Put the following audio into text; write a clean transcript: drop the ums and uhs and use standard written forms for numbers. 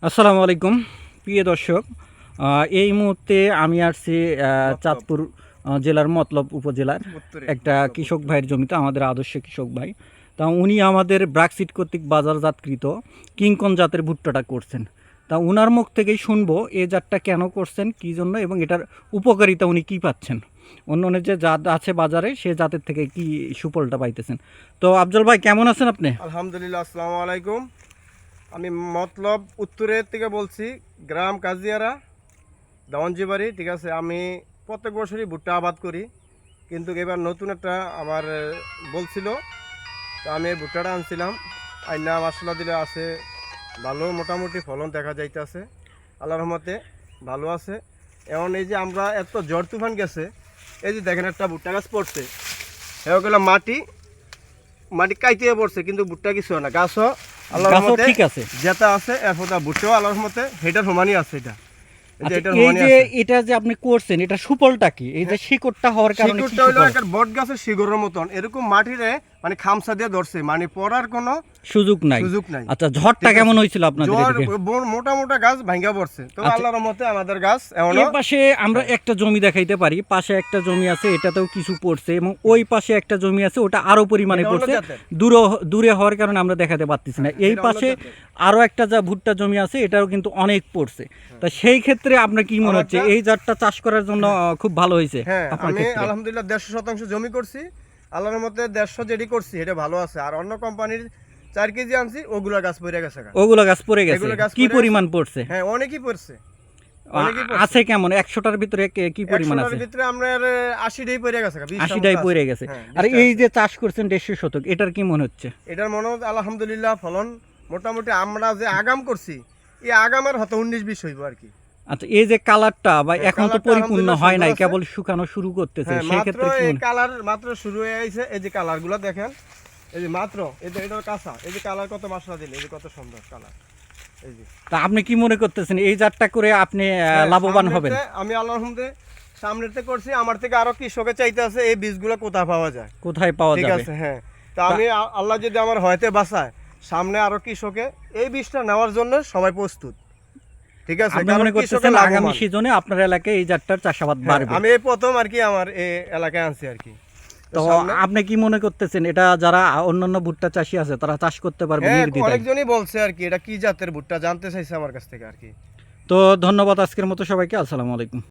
আসসালামু আলাইকুম প্রিয় দর্শক। এই মুহূর্তে আমি আসছি চাঁদপুর জেলার মতলব উপজেলার একটা কৃষক ভাইয়ের জমিতে, আমাদের আদর্শ কৃষক ভাই। তা উনি আমাদের ব্রাকসিড কর্তৃক বাজারজাতকৃত কিংকন জাতের ভুট্টাটা করছেন। তা ওনার মুখ থেকেই শুনবো এই জাতটা কেন করছেন, কী জন্য, এবং এটার উপকারিতা উনি কী পাচ্ছেন, অন্য অন্য যে জাত আছে বাজারে সে জাতের থেকে কি সুফলটা পাইতেছেন। তো আফজল ভাই কেমন আছেন আপনি? আলহামদুলিল্লাহ, আসসালামু আলাইকুম। আমি মতলব উত্তরের থেকে বলছি, গ্রাম কাজিয়ারা, দাওয়ানজিবাড়ি। ঠিক আছে, আমি প্রত্যেক বছরই ভুট্টা আবাদ করি, কিন্তু এবার নতুন একটা আমার বলছিল, তো আমি এই ভুট্টাটা আনছিলাম। আইনা মশলা দিলে আছে ভালো, মোটামুটি ফলন দেখা যাইতেছে আল্লাহর রহমতে, ভালো আছে। এখন এই যে আমরা এত ঝড় তুফান গেছে, এই যে দেখেন একটা ভুট্টা গাছ পড়ছে, এগুলো মাটি মাটি কাইতে পড়ছে, কিন্তু ভুট্টা কিছু হয় না, গাছও আল্লাহর রহমতে ঠিক আছে, যেটা আছে এরপর ভুট্টাও আল্লাহর রহমতে হেটার সমানই আছে। এটা এই যে এটা যে আপনি করছেন, এটা সুফলটা কি? এই যে শিকড়টা হওয়ার কারণে শিকড়টা হলো একটা বট গাছের শিকড়ের মতন, এরকম মাটিরে মানে খামসা দিয়ে ধরছে, মানে পড়ার কোনো সুযোগ নাই। আচ্ছা, ঝড়টা কেমন হয়েছিল আপনাদের এদিকে? মোটা মোটা গাছ ভাঙা পড়ছে, তো আল্লাহর রহমতে আমাদের গাছ এখনো। এই পাশে আমরা একটা জমি দেখাইতে পারি, পাশে একটা জমি আছে, এটাতেও কিছু পড়ছে, এবং ওই পাশে একটা জমি আছে, ওটা আরো পরিমাণে পড়ছে। দূরে হওয়ার কারণে আমরা দেখাতে পারতেছি না। এই পাশে আরো একটা যা ভুট্টা জমি আছে, এটাও কিন্তু অনেক পড়ছে। তা সেই ক্ষেত্রে আপনার কি মনে হচ্ছে এই জাতটা চাষ করার জন্য খুব ভালো হয়েছে? হ্যাঁ, আমি আলহামদুলিল্লাহ 150% জমি করছি, আল্লাহর মতে 150 যেটি করছি এটা ভালো আছে। আর অন্য কোম্পানির 4 কেজি আনছি, ওগুলা গাছ পড়ে গেছে। ওগুলা গাছ পড়ে গেছে? কি পরিমাণ পড়ছে? হ্যাঁ, অনেকই পড়ছে। আছে কেমন 100টার ভিতরে কি পরিমাণ আছে? 100টার ভিতরে আমরা 80টাই পড়ে গেছে, 80টাই পড়ে গেছে। আর এই যে চাষ করছেন 150 শতক, এটার কি মনে হচ্ছে? এটার মনে হচ্ছে আলহামদুলিল্লাহ ফলন মোটামুটি আমরা যে আগাম করছি, এই আগামের হয়তো 19-20 হইব আর কি। আচ্ছা, এই যে কালারটা বা এখন তো পরিপূর্ণ হয় নাই, কেবল শুকানো শুরু করতেছে, সেই ক্ষেত্রে এই কালার মাত্র শুরু হয়ে আইছে। এই যে কালারগুলো দেখেন, এই যে মাত্র এটা কাঁচা, এই যে কালার কত মশলা দিলে, এই যে কত সুন্দর কালার। এই যে তা আপনি কি মনে করতেছেন এই জাতটা করে আপনি লাভবান হবেন? আমি আল্লাহর রহমতে সামনেতে করছি, আমার থেকে আরো কৃষকে চাইতে আছে এই বীজগুলো কোথায় পাওয়া যায়, কোথায় পাওয়া যাবে। ঠিক আছে, হ্যাঁ। তা আমি আল্লাহ যদি আমার হয়তে বাঁচায়, সামনে আরো কৃষকে এই বীজটা নেওয়ার জন্য সবাই প্রস্তুত। ঠিক আছে, আপনি মনে করতেছেন আগামী সিজনে আপনার এলাকায় এই জাতটার চাষাবাদ বাড়বে? আমি এই প্রথম আর কি আমার এই এলাকায় আনছি আর কি। তো আপনি কি মনে করতেছেন এটা যারা অন্যান্য ভুট্টা চাষী আছে তারা চাষ করতে পারবে নির্দ্বিধায়? অনেকজনই বলছে আর কি এটা কি জাতের ভুট্টা জানতে চাইছে আমার কাছ থেকে আর কি। তো ধন্যবাদ আজকের মতো সবাইকে। আসসালামু আলাইকুম।